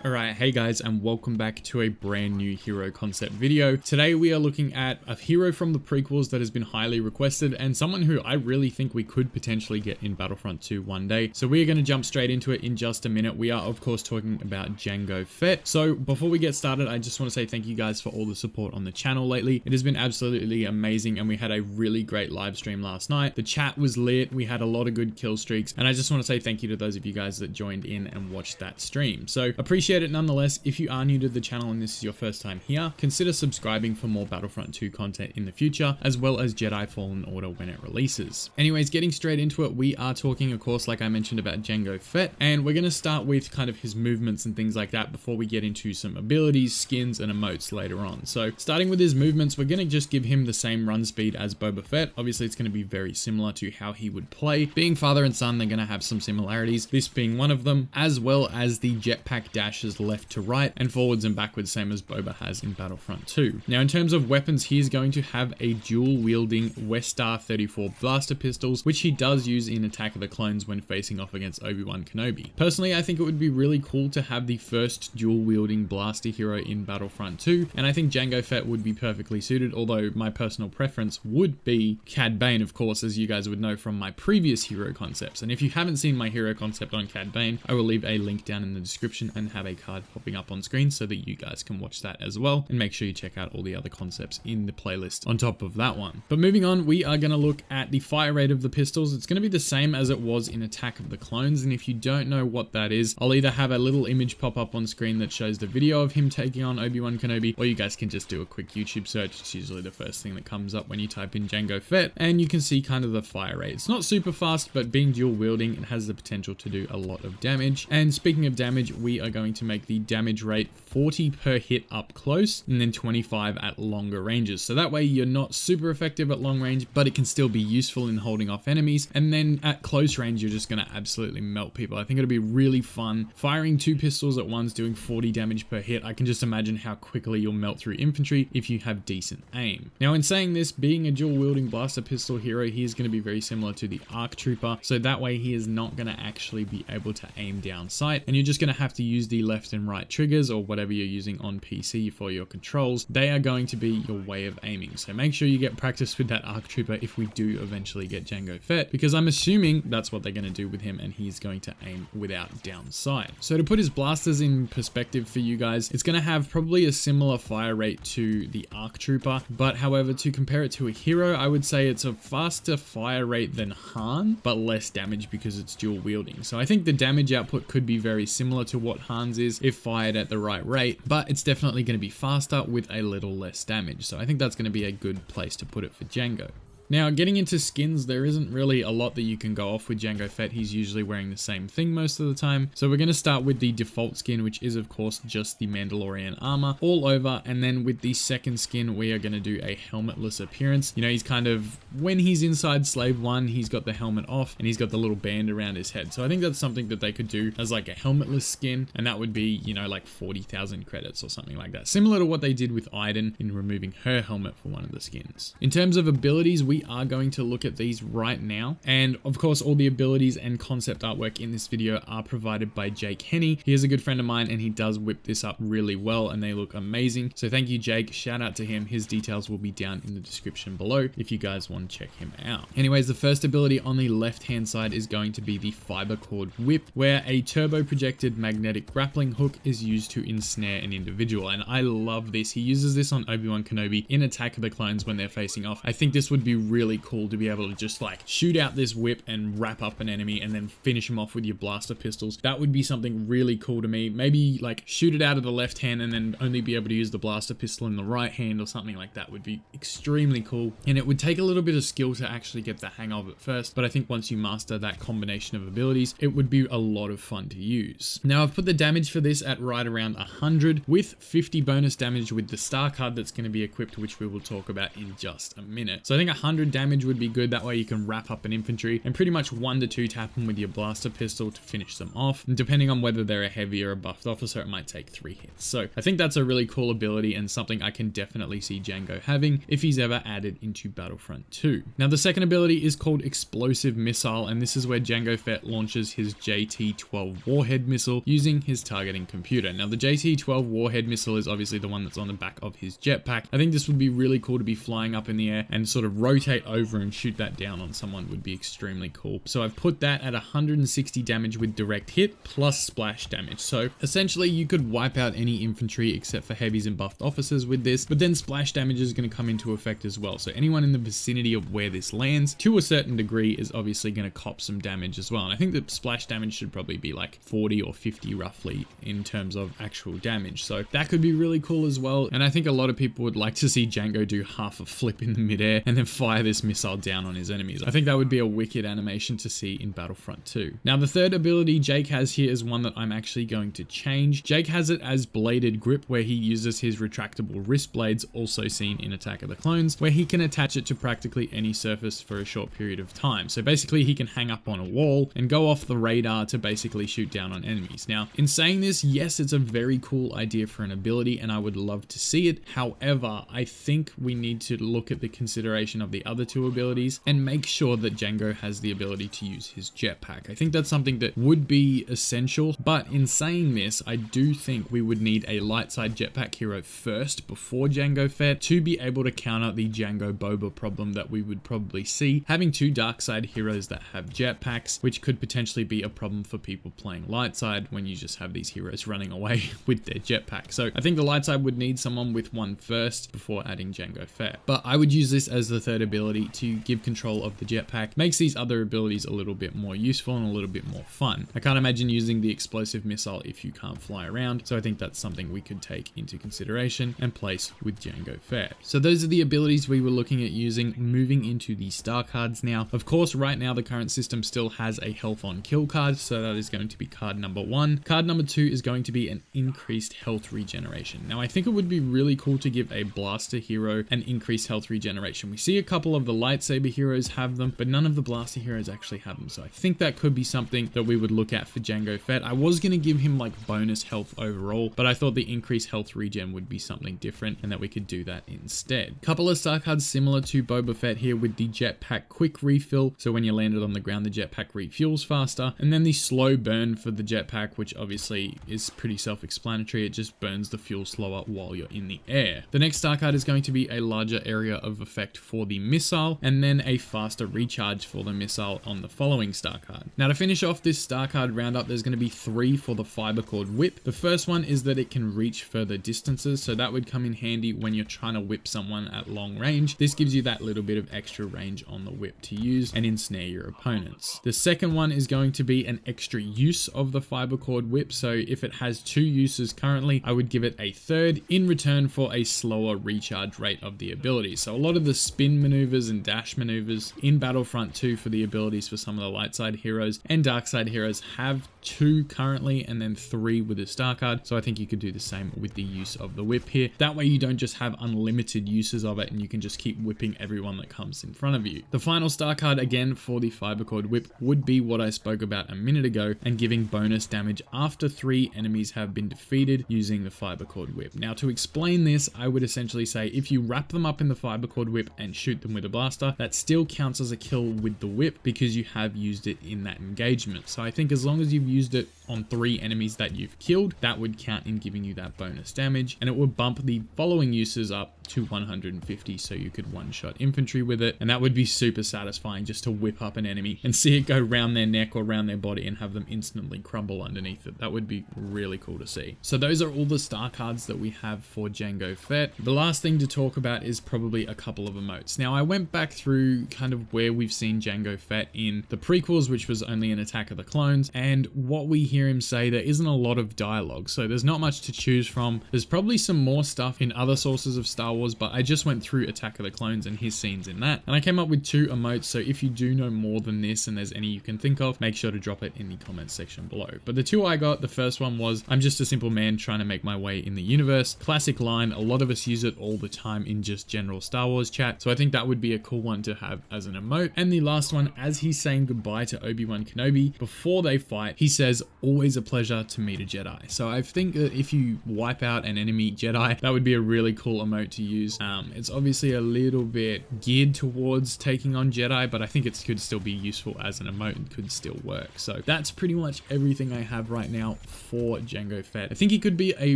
Alright, hey guys, and welcome back to a brand new hero concept video. Today we are looking at a hero from the prequels that has been highly requested and someone who I really think we could potentially get in Battlefront 2 one day. So we are going to jump straight into it in just a minute. We are of course talking about Jango Fett. So before we get started, I just want to say thank you guys for all the support on the channel lately. It has been absolutely amazing and we had a really great live stream last night. The chat was lit, we had a lot of good kill streaks, and I just want to say thank you to those of you guys that joined in and watched that stream. So appreciate it nonetheless. If you are new to the channel and this is your first time here, consider subscribing for more Battlefront 2 content in the future, as well as Jedi Fallen Order when it releases. Anyways, getting straight into it, we are talking, of course, like I mentioned, about Jango Fett, and we're going to start with kind of his movements and things like that before we get into some abilities, skins, and emotes later on. So starting with his movements, we're going to just give him the same run speed as Boba Fett. Obviously, it's going to be very similar to how he would play. Being father and son, they're going to have some similarities, this being one of them, as well as the jetpack dashes left to right and forwards and backwards, same as Boba has in Battlefront 2. Now, in terms of weapons, he is going to have a dual-wielding Westar 34 blaster pistols, which he does use in Attack of the Clones when facing off against Obi-Wan Kenobi. Personally, I think it would be really cool to have the first dual-wielding blaster hero in Battlefront 2, and I think Jango Fett would be perfectly suited, although my personal preference would be Cad Bane, of course, as you guys would know from my previous hero concepts. And if you haven't seen my hero concept on Cad Bane, I will leave a link down in the description and have a card popping up on screen so that you guys can watch that as well, and make sure you check out all the other concepts in the playlist on top of that one. But moving on, we are going to look at the fire rate of the pistols. It's going to be the same as it was in Attack of the Clones, and if you don't know what that is, I'll either have a little image pop up on screen that shows the video of him taking on Obi-Wan Kenobi, or you guys can just do a quick YouTube search. It's usually the first thing that comes up when you type in Jango Fett, and you can see kind of the fire rate. It's not super fast, but being dual wielding, it has the potential to do a lot of damage. And speaking of damage, we are going to make the damage rate 40 per hit up close and then 25 at longer ranges. So that way you're not super effective at long range, but it can still be useful in holding off enemies. And then at close range, you're just going to absolutely melt people. I think it'll be really fun firing two pistols at once, doing 40 damage per hit. I can just imagine how quickly you'll melt through infantry if you have decent aim. Now, in saying this, being a dual wielding blaster pistol hero, he is going to be very similar to the ARC Trooper. So that way he is not going to actually be able to aim down sight, and you're just going to have to use the left and right triggers or whatever you're using on PC for your controls. They are going to be your way of aiming. So make sure you get practice with that ARC Trooper if we do eventually get Jango Fett, because I'm assuming that's what they're going to do with him, and he's going to aim without down sight. So to put his blasters in perspective for you guys, it's going to have probably a similar fire rate to the ARC Trooper, but however, to compare it to a hero, I would say it's a faster fire rate than Han, but less damage because it's dual wielding. So I think the damage output could be very similar to what Han's is if fired at the right rate, but it's definitely going to be faster with a little less damage. So I think that's going to be a good place to put it for Jango. Now, getting into skins, there isn't really a lot that you can go off with Jango Fett. He's usually wearing the same thing most of the time. So we're going to start with the default skin, which is of course just the Mandalorian armor all over. And then with the second skin, we are going to do a helmetless appearance. You know, he's kind of, when he's inside Slave 1, he's got the helmet off and he's got the little band around his head. So I think that's something that they could do as like a helmetless skin. And that would be, you know, like 40,000 credits or something like that. Similar to what they did with Iden in removing her helmet for one of the skins. In terms of abilities, we are going to look at these right now, and of course all the abilities and concept artwork in this video are provided by Jake Henne. He is a good friend of mine and he does whip this up really well and they look amazing. So thank you, Jake. Shout out to him. His details will be down in the description below if you guys want to check him out. Anyways, the first ability on the left hand side is going to be the Fiber Cord Whip, where a turbo projected magnetic grappling hook is used to ensnare an individual, and I love this. He uses this on Obi-Wan Kenobi in Attack of the Clones when they're facing off. I think this would be really cool to be able to just like shoot out this whip and wrap up an enemy and then finish him off with your blaster pistols. That would be something really cool to me. Maybe like shoot it out of the left hand and then only be able to use the blaster pistol in the right hand or something like that would be extremely cool. And it would take a little bit of skill to actually get the hang of it first, but I think once you master that combination of abilities, it would be a lot of fun to use. Now I've put the damage for this at right around 100 with 50 bonus damage with the star card that's going to be equipped, which we will talk about in just a minute. So I think 100 100 damage would be good. That way you can wrap up an infantry and pretty much 1 to 2 tap them with your blaster pistol to finish them off. And depending on whether they're a heavy or a buffed officer, it might take 3 hits. So I think that's a really cool ability and something I can definitely see Jango having if he's ever added into Battlefront 2. Now the second ability is called Explosive Missile, and this is where Jango Fett launches his JT-12 warhead missile using his targeting computer. Now the JT-12 warhead missile is obviously the one that's on the back of his jetpack. I think this would be really cool to be flying up in the air and sort of rotate over and shoot that down on someone would be extremely cool. So I've put that at 160 damage with direct hit plus splash damage. So essentially you could wipe out any infantry except for heavies and buffed officers with this, but then splash damage is going to come into effect as well. So anyone in the vicinity of where this lands to a certain degree is obviously going to cop some damage as well. And I think that splash damage should probably be like 40 or 50 roughly in terms of actual damage. So that could be really cool as well. And I think a lot of people would like to see Jango do half a flip in the midair and then fire this missile down on his enemies. I think that would be a wicked animation to see in Battlefront 2. Now the third ability Jake has here is one that I'm actually going to change. Jake has it as Bladed Grip, where he uses his retractable wrist blades, also seen in Attack of the Clones, where he can attach it to practically any surface for a short period of time. So basically he can hang up on a wall and go off the radar to basically shoot down on enemies. Now in saying this, yes, it's a very cool idea for an ability and I would love to see it. However, I think we need to look at the consideration of the other 2 abilities and make sure that Jango has the ability to use his jetpack. I think that's something that would be essential, but in saying this, I do think we would need a light side jetpack hero first before Jango Fett to be able to counter the Jango Boba problem that we would probably see having 2 dark side heroes that have jetpacks, which could potentially be a problem for people playing light side when you just have these heroes running away with their jetpack. So I think the light side would need someone with one first before adding Jango Fett. But I would use this as the third ability to give control of the jetpack. Makes these other abilities a little bit more useful and a little bit more fun. I can't imagine using the explosive missile if you can't fly around, so I think that's something we could take into consideration and place with Jango Fett. So those are the abilities we were looking at using. Moving into the star cards now. Of course, right now the current system still has a health on kill card, so that is going to be card number 1. Card number 2 is going to be an increased health regeneration. Now I think it would be really cool to give a blaster hero an increased health regeneration. We see a couple of the lightsaber heroes have them, but none of the blaster heroes actually have them. So I think that could be something that we would look at for Jango Fett. I was going to give him like bonus health overall, but I thought the increased health regen would be something different and that we could do that instead. Couple of star cards similar to Boba Fett here with the jetpack quick refill. So when you landed on the ground, the jetpack refuels faster. And then the slow burn for the jetpack, which obviously is pretty self-explanatory. It just burns the fuel slower while you're in the air. The next star card is going to be a larger area of effect for the missile, and then a faster recharge for the missile on the following star card. Now to finish off this star card roundup, there's going to be 3 for the fiber cord whip. The first one is that it can reach further distances, so that would come in handy when you're trying to whip someone at long range. This gives you that little bit of extra range on the whip to use and ensnare your opponents. The second one is going to be an extra use of the fiber cord whip, so if it has 2 uses currently, I would give it a third in return for a slower recharge rate of the ability. So a lot of the spin maneuvers and dash maneuvers in Battlefront 2 for the abilities for some of the light side heroes and dark side heroes have 2 currently and then 3 with a star card. So I think you could do the same with the use of the whip here. That way you don't just have unlimited uses of it and you can just keep whipping everyone that comes in front of you. The final star card again for the fiber cord whip would be what I spoke about a minute ago and giving bonus damage after 3 enemies have been defeated using the fiber cord whip. Now to explain this, I would essentially say if you wrap them up in the fiber cord whip and shoot them with a blaster, that still counts as a kill with the whip because you have used it in that engagement. So I think as long as you've used it on 3 enemies that you've killed, that would count in giving you that bonus damage, and it would bump the following uses up to 150 so you could one-shot infantry with it, and that would be super satisfying just to whip up an enemy and see it go round their neck or round their body and have them instantly crumble underneath it. That would be really cool to see. So those are all the star cards that we have for Jango Fett. The last thing to talk about is probably a couple of emotes. Now I went back through kind of where we've seen Jango Fett in the prequels, which was only an Attack of the Clones, and what we hear him say, there isn't a lot of dialogue, so there's not much to choose from. There's probably some more stuff in other sources of Star Wars, but I just went through Attack of the Clones and his scenes in that, and I came up with 2 emotes, so if you do know more than this and there's any you can think of, make sure to drop it in the comments section below. But the 2 I got, the first one was, I'm just a simple man trying to make my way in the universe. Classic line, a lot of us use it all the time in just general Star Wars chat, so I think that would be a cool one to have as an emote. And the last one, as he's saying goodbye to Obi-Wan Kenobi before they fight, he says, always a pleasure to meet a Jedi. So I think that if you wipe out an enemy Jedi, that would be a really cool emote to use. It's obviously a little bit geared towards taking on Jedi, but I think it could still be useful as an emote and could still work. So that's pretty much everything I have right now for Jango Fett. I think he could be a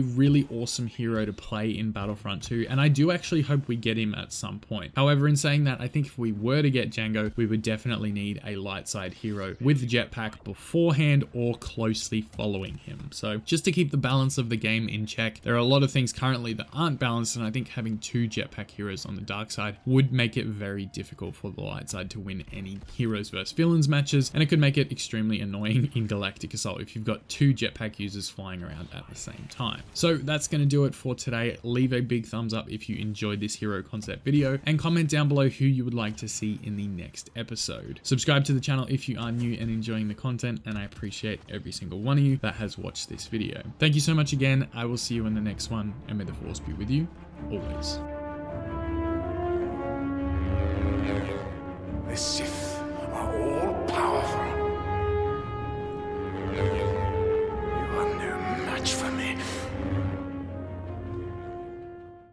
really awesome hero to play in Battlefront 2, and I do actually hope we get him at some point. However, in saying that, I think if we were to get Jango, we would definitely need a light side hero with jetpack beforehand or closely following him. So just to keep the balance of the game in check, there are a lot of things currently that aren't balanced, and I think having 2 jetpack heroes on the dark side would make it very difficult for the light side to win any heroes versus villains matches, and it could make it extremely annoying in Galactic Assault if you've got 2 jetpack users flying around at the same time. So that's going to do it for today. Leave a big thumbs up if you enjoyed this hero concept video, and comment down below who you would like to see in the next episode. Subscribe to the channel if you are new and enjoying the content, and I appreciate every single one of you that has watched this video. Thank you so much again. I will see you in the next one, and may the Force be with you always.